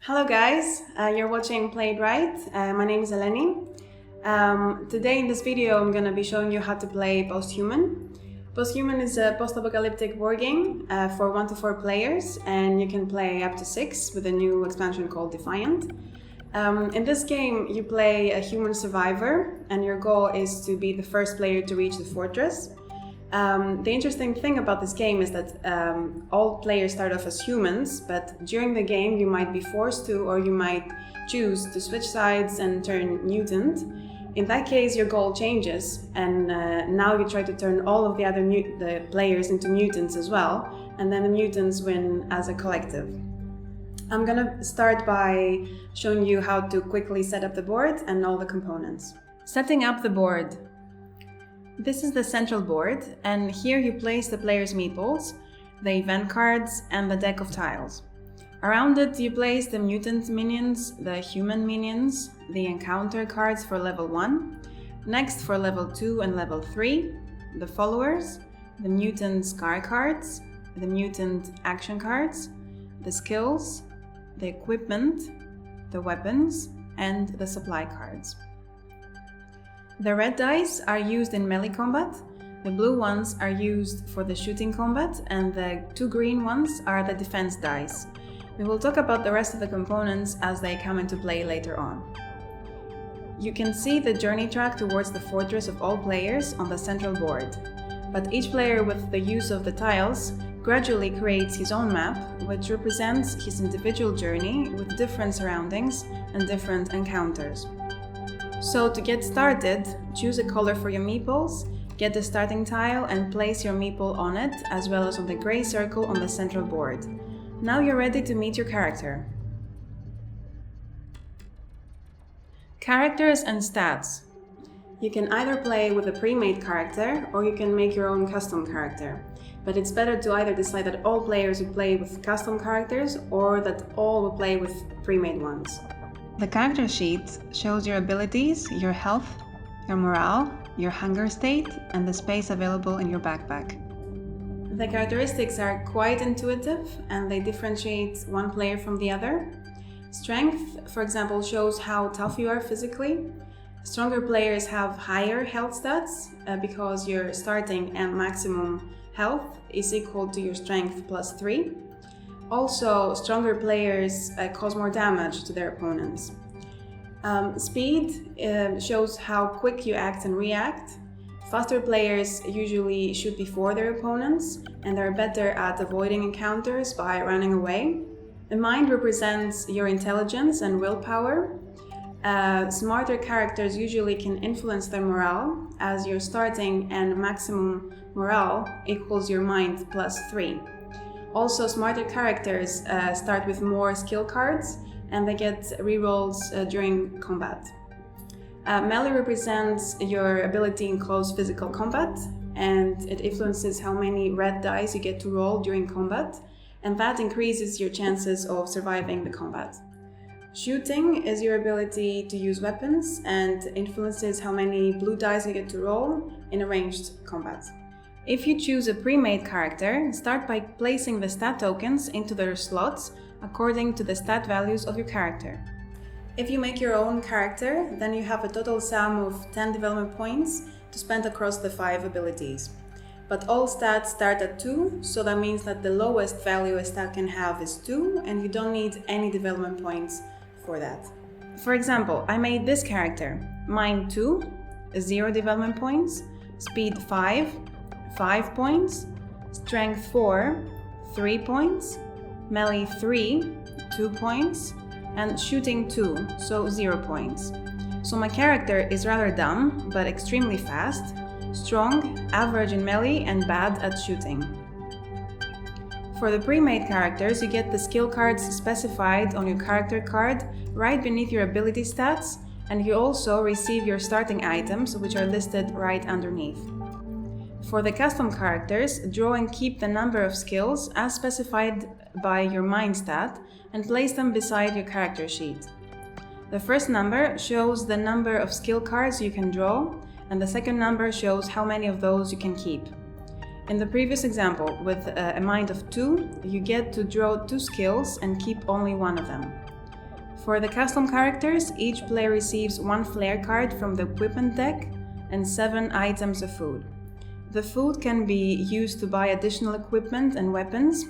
Hello guys, you're watching Play It Right. My name is Eleni. Today in this video I'm going to be showing you how to play Posthuman. Posthuman is a post-apocalyptic board game for 1 to 4 players, and you can play up to 6 with a new expansion called Defiant. In this game you play a human survivor, and your goal is to be the first player to reach the fortress. The interesting thing about this game is that all players start off as humans, but during the game you might be forced to, or you might choose to switch sides and turn mutant. In that case your goal changes, and now you try to turn all of the other the players into mutants as well, and then the mutants win as a collective. I'm gonna start by showing you how to quickly set up the board and all the components. Setting up the board. This is the central board, and here you place the player's meeples, the event cards, and the deck of tiles. Around it you place the mutant minions, the human minions, the encounter cards for level 1, next for level 2 and level 3, the followers, the mutant scar cards, the mutant action cards, the skills, the equipment, the weapons, and the supply cards. The red dice are used in melee combat, the blue ones are used for the shooting combat, and the 2 green ones are the defense dice. We will talk about the rest of the components as they come into play later on. You can see the journey track towards the fortress of all players on the central board, but each player with the use of the tiles gradually creates his own map, which represents his individual journey with different surroundings and different encounters. So to get started, choose a color for your meeples, get the starting tile and place your meeple on it, as well as on the grey circle on the central board. Now you're ready to meet your character. Characters and stats. You can either play with a pre-made character or you can make your own custom character. But it's better to either decide that all players will play with custom characters or that all will play with pre-made ones. The character sheet shows your abilities, your health, your morale, your hunger state, and the space available in your backpack. The characteristics are quite intuitive and they differentiate one player from the other. Strength, for example, shows how tough you are physically. Stronger players have higher health stats because your starting and maximum health is equal to your strength plus 3. Also, stronger players cause more damage to their opponents. Speed shows how quick you act and react. Faster players usually shoot before their opponents and are better at avoiding encounters by running away. The mind represents your intelligence and willpower. Smarter characters usually can influence their morale, as your starting and maximum morale equals your mind plus 3. Also, smarter characters start with more skill cards and they get rerolls during combat. Melee represents your ability in close physical combat, and it influences how many red dice you get to roll during combat, and that increases your chances of surviving the combat. Shooting is your ability to use weapons and influences how many blue dice you get to roll in a ranged combat. If you choose a pre-made character, start by placing the stat tokens into their slots according to the stat values of your character. If you make your own character, then you have a total sum of 10 development points to spend across the 5 abilities. But all stats start at 2, so that means that the lowest value a stat can have is 2, and you don't need any development points for that. For example, I made this character. Mind 2, 0 development points, speed 5 points, strength 4, 3 points, melee 3, 2 points, and shooting 2, so 0 points. So my character is rather dumb, but extremely fast, strong, average in melee, and bad at shooting. For the pre-made characters, you get the skill cards specified on your character card right beneath your ability stats, and you also receive your starting items, which are listed right underneath. For the custom characters, draw and keep the number of skills as specified by your mind stat and place them beside your character sheet. The first number shows the number of skill cards you can draw, and the second number shows how many of those you can keep. In the previous example, with a mind of 2, you get to draw 2 skills and keep only one of them. For the custom characters, each player receives 1 flair card from the equipment deck and 7 items of food. The food can be used to buy additional equipment and weapons.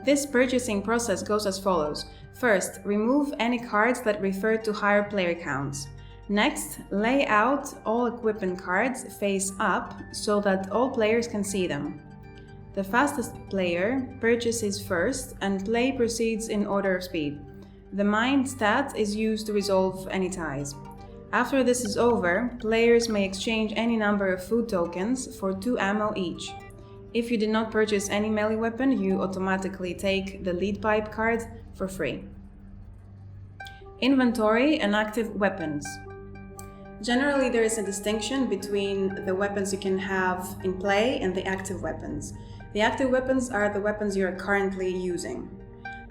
This purchasing process goes as follows. First, remove any cards that refer to higher player counts. Next, lay out all equipment cards face up so that all players can see them. The fastest player purchases first and play proceeds in order of speed. The mind stat is used to resolve any ties. After this is over, players may exchange any number of food tokens for 2 ammo each. If you did not purchase any melee weapon, you automatically take the lead pipe card for free. Inventory and active weapons. Generally, there is a distinction between the weapons you can have in play and the active weapons. The active weapons are the weapons you are currently using.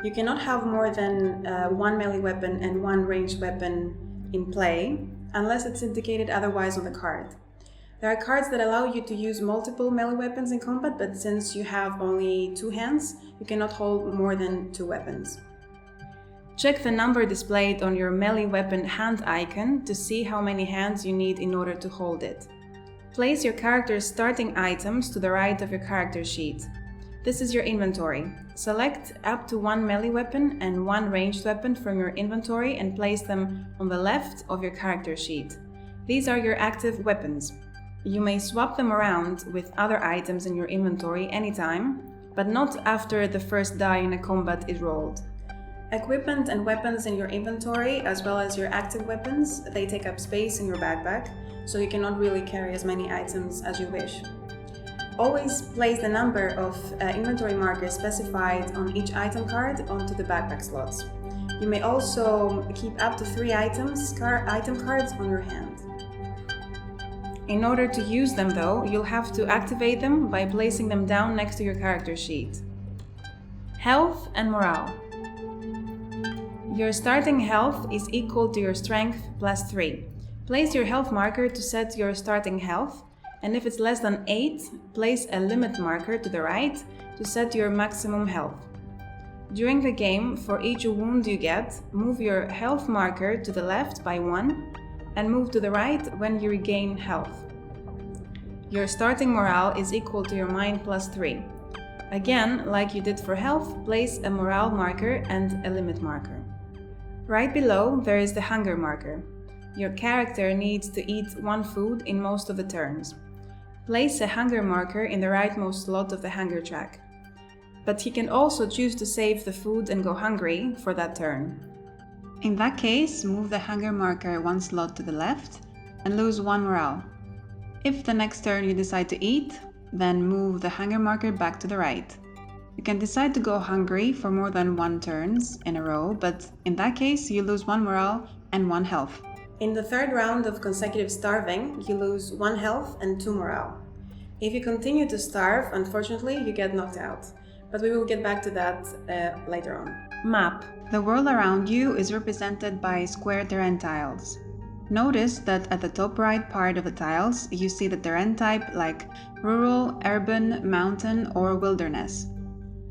You cannot have more than 1 melee weapon and 1 ranged weapon in play, unless it's indicated otherwise on the card. There are cards that allow you to use multiple melee weapons in combat, but since you have only 2 hands, you cannot hold more than 2 weapons. Check the number displayed on your melee weapon hand icon to see how many hands you need in order to hold it. Place your character's starting items to the right of your character sheet. This is your inventory. Select up to 1 melee weapon and 1 ranged weapon from your inventory and place them on the left of your character sheet. These are your active weapons. You may swap them around with other items in your inventory anytime, but not after the first die in a combat is rolled. Equipment and weapons in your inventory, as well as your active weapons, they take up space in your backpack, so you cannot really carry as many items as you wish. Always place the number of inventory markers specified on each item card onto the backpack slots. You may also keep up to 3 item cards on your hand. In order to use them though, you'll have to activate them by placing them down next to your character sheet. Health and morale. Your starting health is equal to your strength plus 3. Place your health marker to set your starting health, and if it's less than 8, place a limit marker to the right to set your maximum health. During the game, for each wound you get, move your health marker to the left by 1 and move to the right when you regain health. Your starting morale is equal to your mind plus 3. Again, like you did for health, place a morale marker and a limit marker. Right below, there is the hunger marker. Your character needs to eat 1 food in most of the turns. Place a hunger marker in the rightmost slot of the hunger track. But he can also choose to save the food and go hungry for that turn. In that case, move the hunger marker 1 slot to the left and lose 1 morale. If the next turn you decide to eat, then move the hunger marker back to the right. You can decide to go hungry for more than 1 turns in a row, but in that case you lose 1 morale and 1 health. In the 3rd round of consecutive starving, you lose 1 health and 2 morale. If you continue to starve, unfortunately, you get knocked out. But we will get back to that later on. Map. The world around you is represented by square terrain tiles. Notice that at the top right part of the tiles, you see the terrain type like rural, urban, mountain, or wilderness.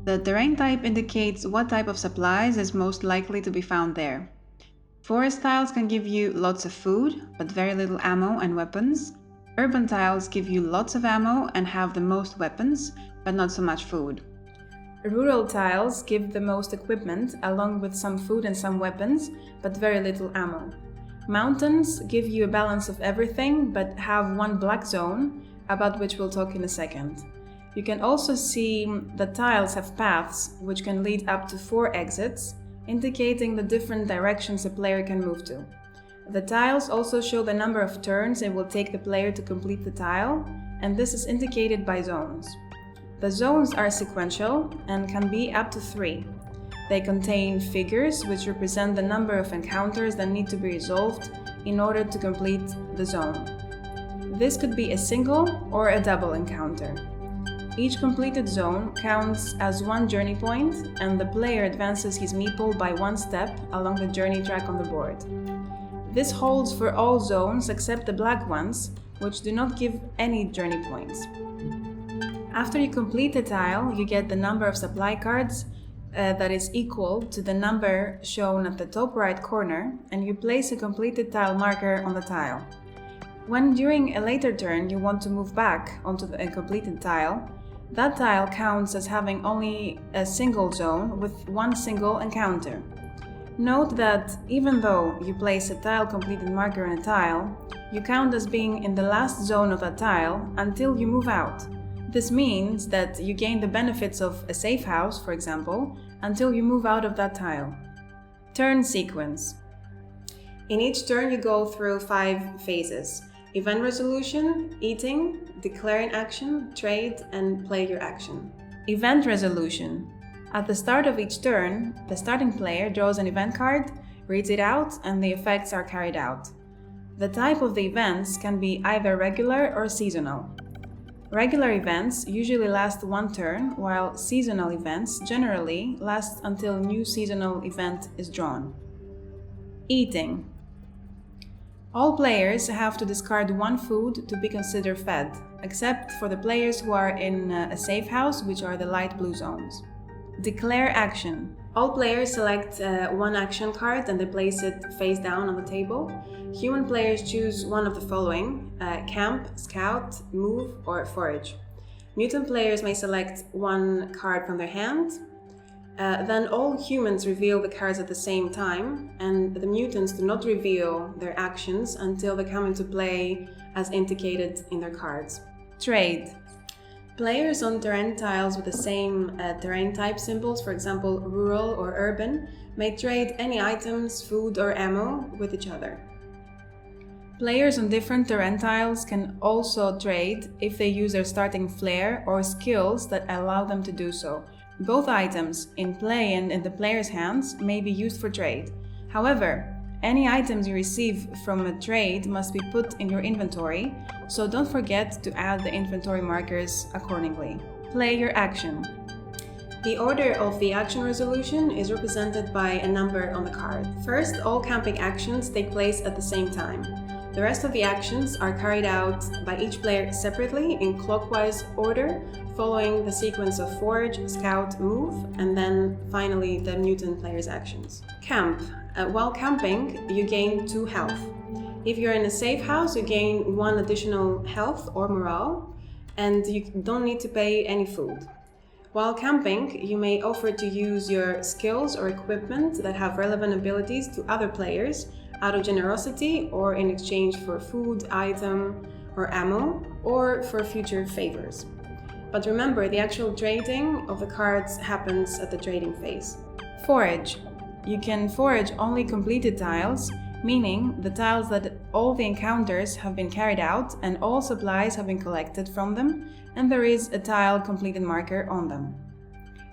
The terrain type indicates what type of supplies is most likely to be found there. Forest tiles can give you lots of food, but very little ammo and weapons. Urban tiles give you lots of ammo and have the most weapons, but not so much food. Rural tiles give the most equipment, along with some food and some weapons, but very little ammo. Mountains give you a balance of everything, but have 1 black zone, about which we'll talk in a second. You can also see that tiles have paths, which can lead up to 4 exits, indicating the different directions a player can move to. The tiles also show the number of turns it will take the player to complete the tile, and this is indicated by zones. The zones are sequential and can be up to 3. They contain figures which represent the number of encounters that need to be resolved in order to complete the zone. This could be a single or a double encounter. Each completed zone counts as 1 journey point, and the player advances his meeple by 1 step along the journey track on the board. This holds for all zones except the black ones, which do not give any journey points. After you complete a tile, you get the number of supply cards that is equal to the number shown at the top right corner, and you place a completed tile marker on the tile. When during a later turn you want to move back onto a completed tile, that tile counts as having only a single zone with one single encounter. Note that even though you place a tile completed marker in a tile, you count as being in the last zone of that tile until you move out. This means that you gain the benefits of a safe house, for example, until you move out of that tile. Turn sequence. In each turn you go through 5 phases: event resolution, eating, declaring action, trade, and play your action. Event resolution. At the start of each turn, the starting player draws an event card, reads it out, and the effects are carried out. The type of the events can be either regular or seasonal. Regular events usually last 1 turn, while seasonal events generally last until a new seasonal event is drawn. Eating. All players have to discard 1 food to be considered fed, except for the players who are in a safe house, which are the light blue zones. Declare action. All players select 1 action card and they place it face down on the table. Human players choose one of the following: camp, scout, move, or forage. Mutant players may select 1 card from their hand. Then all humans reveal the cards at the same time, and the mutants do not reveal their actions until they come into play as indicated in their cards. Trade. Players on terrain tiles with the same terrain type symbols, for example rural or urban, may trade any items, food, or ammo with each other. Players on different terrain tiles can also trade if they use their starting flair or skills that allow them to do so. Both items in play and in the player's hands may be used for trade. However, any items you receive from a trade must be put in your inventory, so don't forget to add the inventory markers accordingly. Play your action. The order of the action resolution is represented by a number on the card. First, all camping actions take place at the same time. The rest of the actions are carried out by each player separately in clockwise order, following the sequence of forage, scout, move, and then finally the mutant player's actions. Camp. While camping, you gain 2 health. If you're in a safe house, you gain 1 additional health or morale, and you don't need to pay any food. While camping, you may offer to use your skills or equipment that have relevant abilities to other players out of generosity or in exchange for food, item, or ammo, or for future favors. But remember, the actual trading of the cards happens at the trading phase. Forage. You can forage only completed tiles, meaning the tiles that all the encounters have been carried out and all supplies have been collected from them, and there is a tile completed marker on them.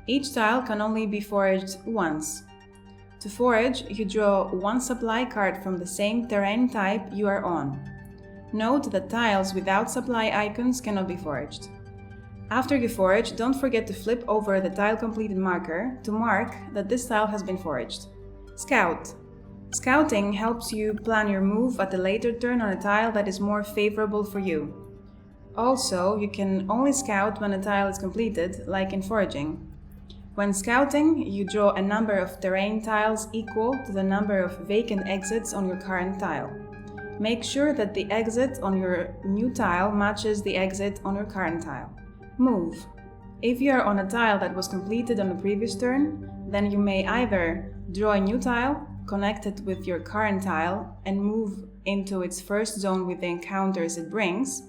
Each tile can only be foraged once. To forage, you draw 1 supply card from the same terrain type you are on. Note that tiles without supply icons cannot be foraged. After you forage, don't forget to flip over the tile completed marker to mark that this tile has been foraged. Scout. Scouting helps you plan your move at a later turn on a tile that is more favorable for you. Also, you can only scout when a tile is completed, like in foraging. When scouting, you draw a number of terrain tiles equal to the number of vacant exits on your current tile. Make sure that the exit on your new tile matches the exit on your current tile. Move. If you are on a tile that was completed on the previous turn, then you may either draw a new tile, connect it with your current tile, and move into its first zone with the encounters it brings,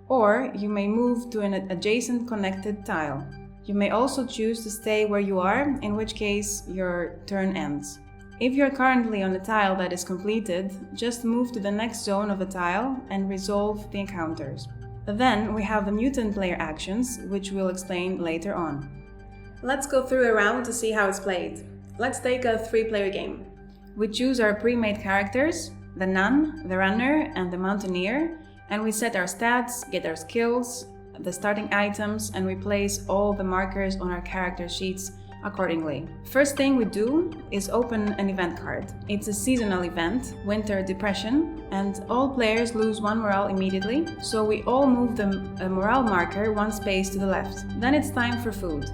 or you may move to an adjacent connected tile. You may also choose to stay where you are, in which case your turn ends. If you're currently on a tile that is completed, just move to the next zone of the tile and resolve the encounters. Then we have the mutant player actions, which we'll explain later on. Let's go through a round to see how it's played. Let's take a 3-player game. We choose our pre-made characters, the nun, the runner, and the mountaineer, and we set our stats, get our skills, the starting items, and we place all the markers on our character sheets accordingly. First thing we do is open an event card. It's a seasonal event, Winter Depression, and all players lose 1 morale immediately, so we all move the morale marker 1 space to the left. Then it's time for food.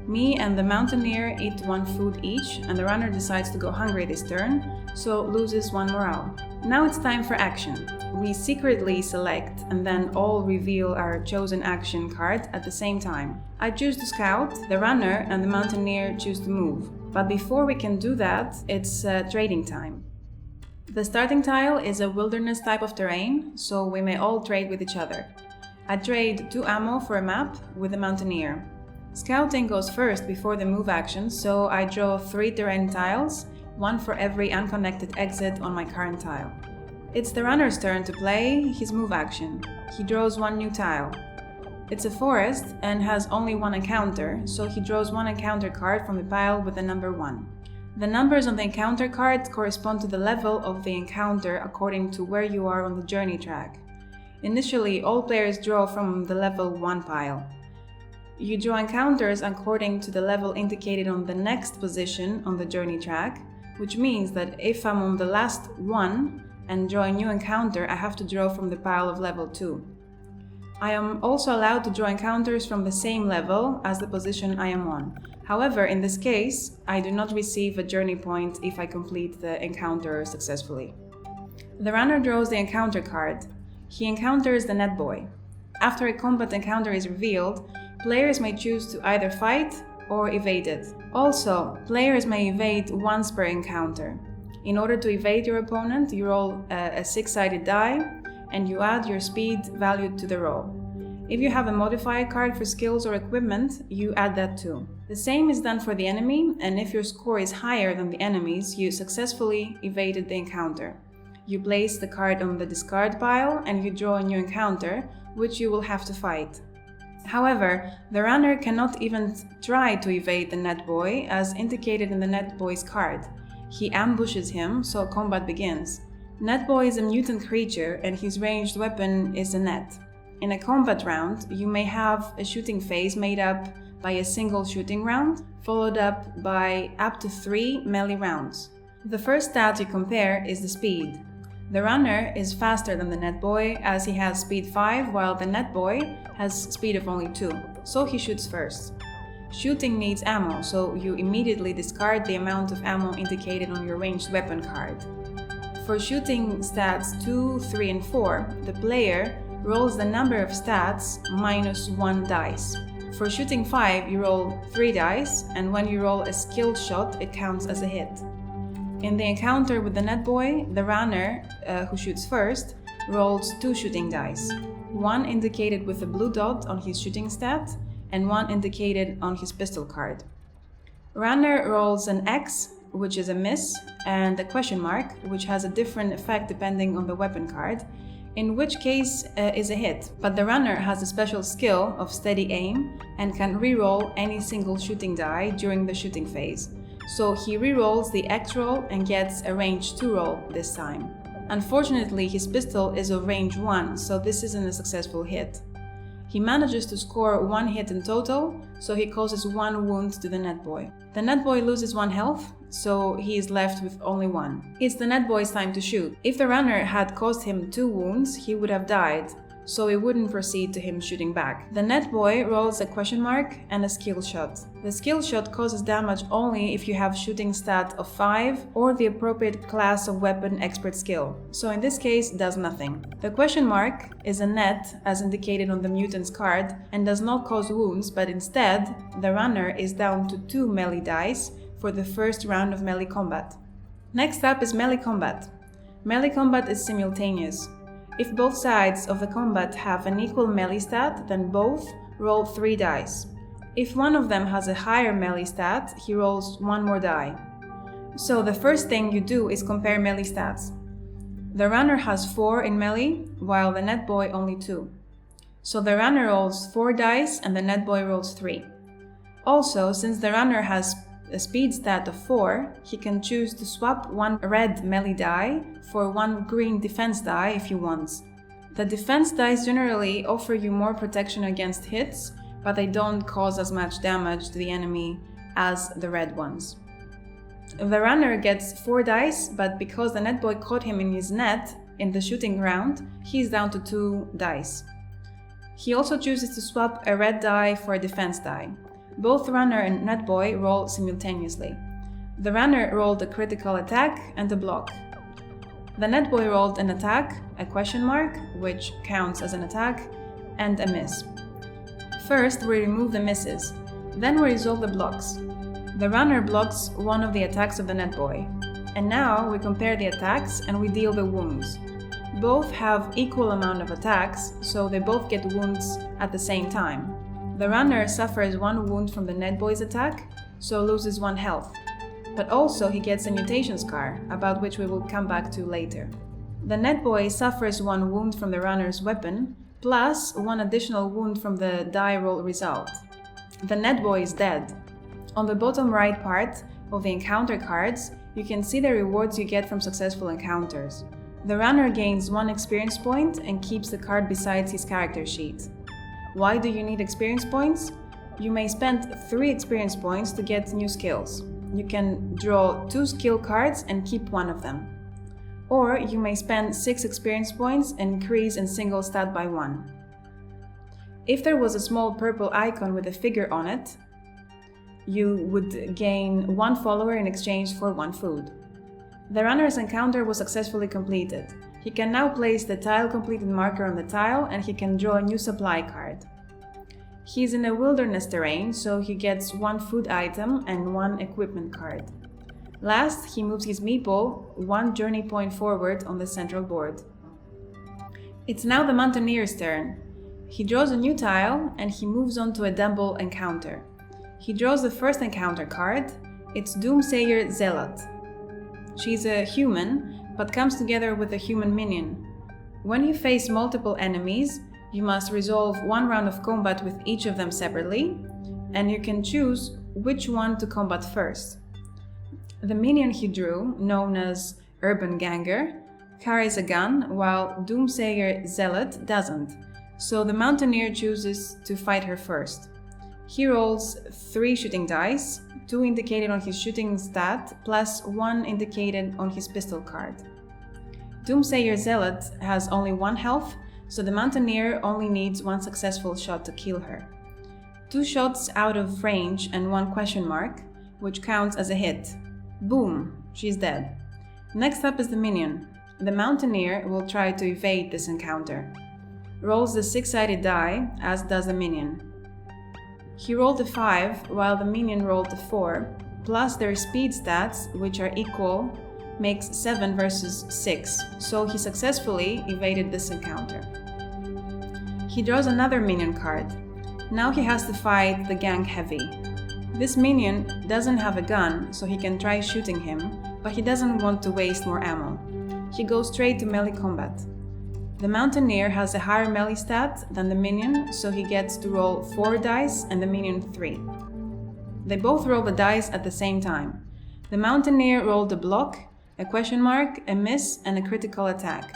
Me and the mountaineer eat one food each, and the runner decides to go hungry this turn, so loses one morale. Now it's time for action. We secretly select and then all reveal our chosen action card at the same time. I choose to scout, the runner and the mountaineer choose to move. But before we can do that, it's trading time. The starting tile is a wilderness type of terrain, so we may all trade with each other. I trade 2 ammo for a map with the mountaineer. Scouting goes first before the move action, so I draw 3 terrain tiles, 1 for every unconnected exit on my current tile. It's the runner's turn to play his move action. He draws 1 new tile. It's a forest and has only 1 encounter, so he draws 1 encounter card from the pile with the number 1. The numbers on the encounter card correspond to the level of the encounter according to where you are on the journey track. Initially, all players draw from the level 1 pile. You draw encounters according to the level indicated on the next position on the journey track, which means that if I'm on the last 1 and draw a new encounter, I have to draw from the pile of level 2. I am also allowed to draw encounters from the same level as the position I am on. However, in this case, I do not receive a journey point if I complete the encounter successfully. The runner draws the encounter card. He encounters the net boy. After a combat encounter is revealed, players may choose to either fight or evade it. Also, players may evade once per encounter. In order to evade your opponent, you roll a 6-sided die and you add your speed value to the roll. If you have a modifier card for skills or equipment, you add that too. The same is done for the enemy, and if your score is higher than the enemy's, you successfully evaded the encounter. You place the card on the discard pile and you draw a new encounter, which you will have to fight. However, the runner cannot even try to evade the net boy as indicated in the net boy's card. He ambushes him, so combat begins. Net boy is a mutant creature and his ranged weapon is a net. In a combat round, you may have a shooting phase made up by a single shooting round, followed up by up to 3 melee rounds. The first stat you compare is the speed. The runner is faster than the net boy as he has speed 5, while the net boy has speed of only 2, so he shoots first. Shooting needs ammo, so you immediately discard the amount of ammo indicated on your ranged weapon card. For shooting stats 2, 3 and 4, the player rolls the number of stats minus 1 dice. For shooting 5, you roll 3 dice, and when you roll a skilled shot, it counts as a hit. In the encounter with the net boy, the runner, who shoots first, rolls 2 shooting dice, 1 indicated with a blue dot on his shooting stat, and 1 indicated on his pistol card. Runner rolls an X, which is a miss, and a question mark, which has a different effect depending on the weapon card, in which case is a hit, but the runner has a special skill of steady aim and can re-roll any single shooting die during the shooting phase. So he re-rolls the X roll and gets a range 2 roll this time. Unfortunately, his pistol is of range 1, so this isn't a successful hit. He manages to score 1 hit in total, so he causes 1 wound to the net boy. The net boy loses 1 health, so he is left with only 1. It's the net boy's time to shoot. If the runner had caused him 2 wounds, he would have died, so it wouldn't proceed to him shooting back. The net boy rolls a question mark and a skill shot. The skill shot causes damage only if you have shooting stat of 5 or the appropriate class of weapon expert skill, so in this case does nothing. The question mark is a net as indicated on the mutant's card and does not cause wounds, but instead the runner is down to 2 melee dice for the first round of melee combat. Next up is melee combat. Melee combat is simultaneous. If both sides of the combat have an equal melee stat, then both roll 3 dice. If one of them has a higher melee stat, he rolls 1 more die. So the first thing you do is compare melee stats. The runner has 4 in melee, while the net boy only 2. So the runner rolls 4 dice and the net boy rolls 3. Also, since the runner has a speed stat of 4, he can choose to swap 1 red melee die for 1 green defense die if he wants. The defense dice generally offer you more protection against hits, but they don't cause as much damage to the enemy as the red ones. The runner gets 4 dice, but because the net boy caught him in his net in the shooting round, he's down to 2 dice. He also chooses to swap a red die for a defense die. Both runner and netboy roll simultaneously. The runner rolled a critical attack and a block. The netboy rolled an attack, a question mark, which counts as an attack, and a miss. First, we remove the misses. Then we resolve the blocks. The runner blocks one of the attacks of the netboy. And now we compare the attacks and we deal the wounds. Both have equal amount of attacks, so they both get wounds at the same time. The runner suffers 1 wound from the netboy's attack, so loses 1 health. But also he gets a mutation scar, about which we will come back to later. The netboy suffers 1 wound from the runner's weapon, plus 1 additional wound from the die roll result. The netboy is dead. On the bottom right part of the encounter cards, you can see the rewards you get from successful encounters. The runner gains 1 experience point and keeps the card beside his character sheet. Why do you need experience points? You may spend 3 experience points to get new skills. You can draw 2 skill cards and keep 1 of them. Or you may spend 6 experience points and increase in single stat by 1. If there was a small purple icon with a figure on it, you would gain 1 follower in exchange for 1 food. The runner's encounter was successfully completed. He can now place the tile completed marker on the tile and he can draw a new supply card. He's in a wilderness terrain, so he gets 1 food item and 1 equipment card. Last, he moves his meeple 1 journey point forward on the central board. It's now the mountaineer's turn. He draws a new tile and he moves on to a double encounter. He draws the first encounter card. It's Doomsayer Zealot. She's a human, but comes together with a human minion. When you face multiple enemies, you must resolve 1 round of combat with each of them separately, and you can choose which one to combat first. The minion he drew, known as Urban Ganger, carries a gun, while Doomsayer Zealot doesn't, so the mountaineer chooses to fight her first. He rolls 3 shooting dice, 2 indicated on his shooting stat, plus 1 indicated on his pistol card. Doomsayer Zealot has only 1 health, so the mountaineer only needs 1 successful shot to kill her. 2 shots out of range and 1 question mark, which counts as a hit. Boom, she's dead. Next up is the minion. The mountaineer will try to evade this encounter. Rolls the 6-sided die, as does the minion. He rolled a 5, while the minion rolled a 4, plus their speed stats, which are equal, makes 7 versus 6, so he successfully evaded this encounter. He draws another minion card. Now he has to fight the gang heavy. This minion doesn't have a gun, so he can try shooting him, but he doesn't want to waste more ammo. He goes straight to melee combat. The mountaineer has a higher melee stat than the minion, so he gets to roll 4 dice and the minion 3. They both roll the dice at the same time. The mountaineer rolled a block, a question mark, a miss, and a critical attack.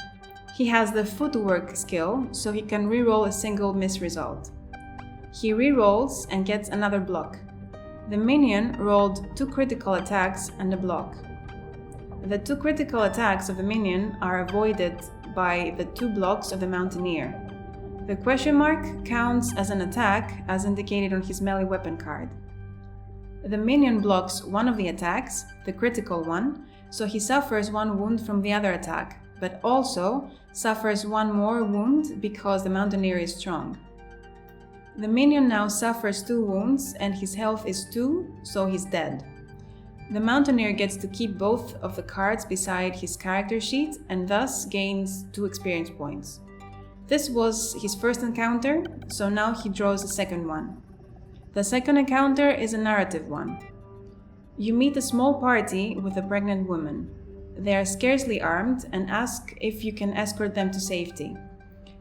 He has the footwork skill, so he can reroll a single miss result. He rerolls and gets another block. The minion rolled 2 critical attacks and a block. The 2 critical attacks of the minion are avoided by the 2 blocks of the mountaineer. The question mark counts as an attack, as indicated on his melee weapon card. The minion blocks one of the attacks, the critical one, so he suffers 1 wound from the other attack, but also suffers 1 more wound because the mountaineer is strong. The minion now suffers 2 wounds and his health is 2, so he's dead. The mountaineer gets to keep both of the cards beside his character sheet and thus gains 2 experience points. This was his first encounter, so now he draws a second one. The second encounter is a narrative one. You meet a small party with a pregnant woman. They are scarcely armed and ask if you can escort them to safety.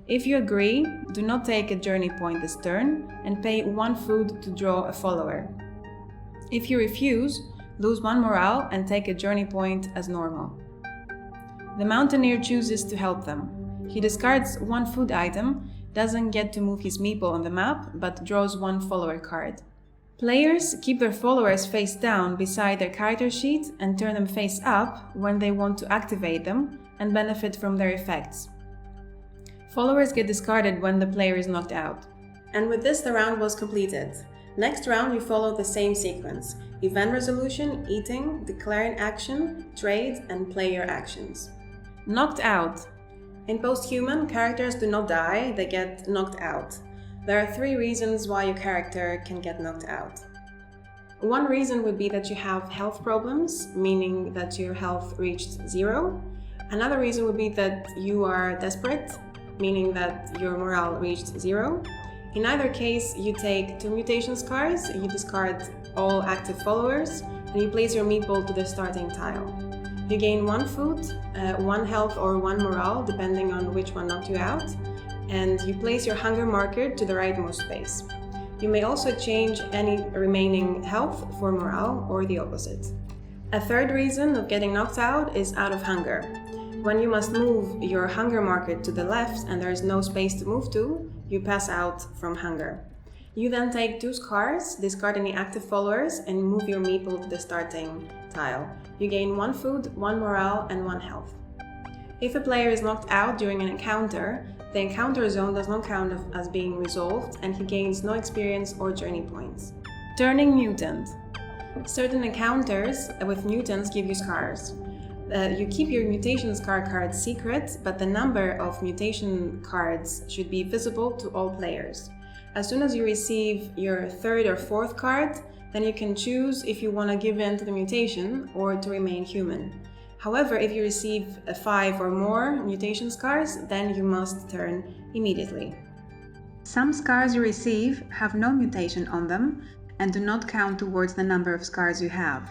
If you agree, do not take a journey point this turn and pay 1 food to draw a follower. If you refuse, lose 1 morale and take a journey point as normal. The mountaineer chooses to help them. He discards 1 food item, doesn't get to move his meeple on the map, but draws 1 follower card. Players keep their followers face down beside their character sheet and turn them face up when they want to activate them and benefit from their effects. Followers get discarded when the player is knocked out. And with this, the round was completed. Next round, you follow the same sequence: event resolution, eating, declaring action, trade, and play your actions. Knocked out. In Posthuman, characters do not die, they get knocked out. There are 3 reasons why your character can get knocked out. One reason would be that you have health problems, meaning that your health reached 0. Another reason would be that you are desperate, meaning that your morale reached 0. In either case, you take 2 mutation scars, you discard all active followers, and you place your meatball to the starting tile. You gain 1 food, 1 health or 1 morale, depending on which one knocked you out, and you place your hunger marker to the rightmost space. You may also change any remaining health for morale or the opposite. A third reason of getting knocked out is out of hunger. When you must move your hunger marker to the left and there is no space to move to, you pass out from hunger. You then take 2 scars, discard any active followers, and move your meeple to the starting tile. You gain 1 food, 1 morale, and 1 health. If a player is knocked out during an encounter, the encounter zone does not count as being resolved, and he gains no experience or journey points. Turning mutant. Certain encounters with mutants give you scars. You keep your mutation scar cards secret, but the number of mutation cards should be visible to all players. As soon as you receive your 3rd or 4th card, then you can choose if you want to give in to the mutation or to remain human. However, if you receive 5 or more mutation scars, then you must turn immediately. Some scars you receive have no mutation on them and do not count towards the number of scars you have.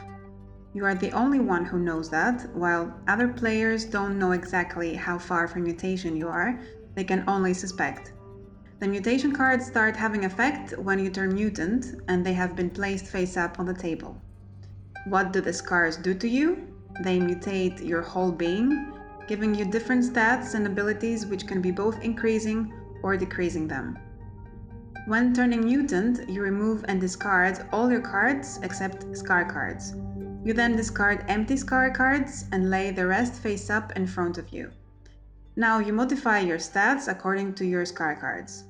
You are the only one who knows that, while other players don't know exactly how far from mutation you are, they can only suspect. The mutation cards start having effect when you turn mutant, and they have been placed face up on the table. What do the scars do to you? They mutate your whole being, giving you different stats and abilities which can be both increasing or decreasing them. When turning mutant, you remove and discard all your cards except scar cards. You then discard empty scar cards and lay the rest face up in front of you. Now you modify your stats according to your scar cards.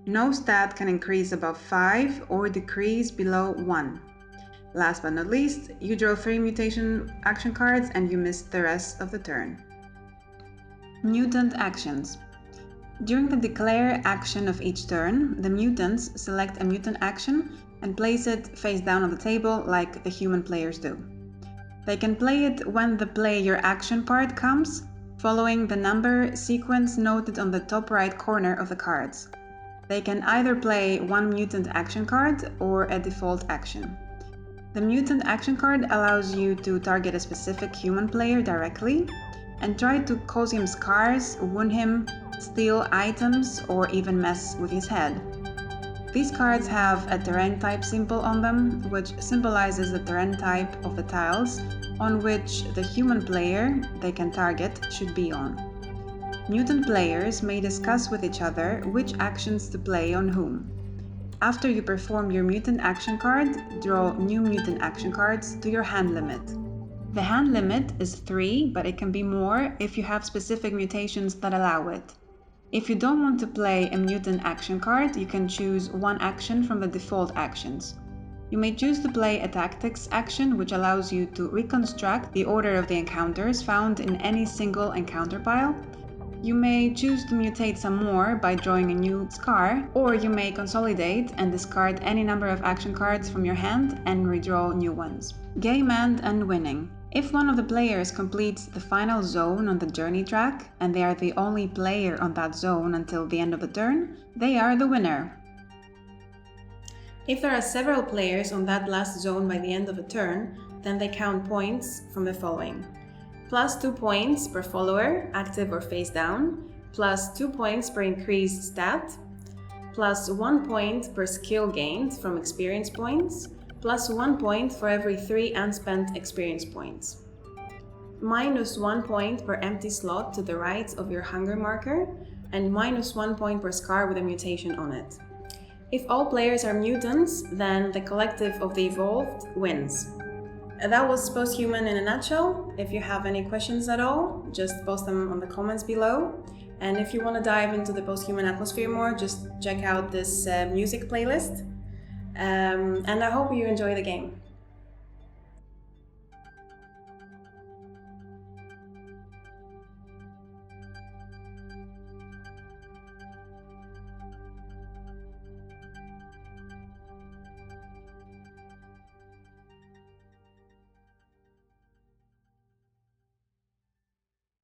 No stat can increase above 5 or decrease below 1. Last but not least, you draw 3 mutation action cards and you miss the rest of the turn. Mutant actions. During the declare action of each turn, the mutants select a mutant action and place it face down on the table like the human players do. They can play it when the play your action part comes, following the number sequence noted on the top right corner of the cards. They can either play 1 mutant action card or a default action. The mutant action card allows you to target a specific human player directly and try to cause him scars, wound him, steal items, or even mess with his head. These cards have a terrain type symbol on them, which symbolizes the terrain type of the tiles on which the human player they can target should be on. Mutant players may discuss with each other which actions to play on whom. After you perform your mutant action card, draw new mutant action cards to your hand limit. The hand limit is 3, but it can be more if you have specific mutations that allow it. If you don't want to play a mutant action card, you can choose 1 action from the default actions. You may choose to play a tactics action, which allows you to reconstruct the order of the encounters found in any single encounter pile. You may choose to mutate some more by drawing a new scar, or you may consolidate and discard any number of action cards from your hand and redraw new ones. Game end and winning. If one of the players completes the final zone on the journey track, and they are the only player on that zone until the end of the turn, they are the winner. If there are several players on that last zone by the end of a turn, then they count points from the following: plus 2 points per follower, active or face down, plus 2 points per increased stat, plus 1 point per skill gained from experience points, plus 1 point for every 3 unspent experience points, minus 1 point per empty slot to the right of your hunger marker, and minus 1 point per scar with a mutation on it. If all players are mutants, then the collective of the evolved wins. That was Posthuman in a nutshell. If you have any questions at all, just post them on the comments below. And if you want to dive into the Posthuman atmosphere more, just check out this music playlist. And I hope you enjoy the game.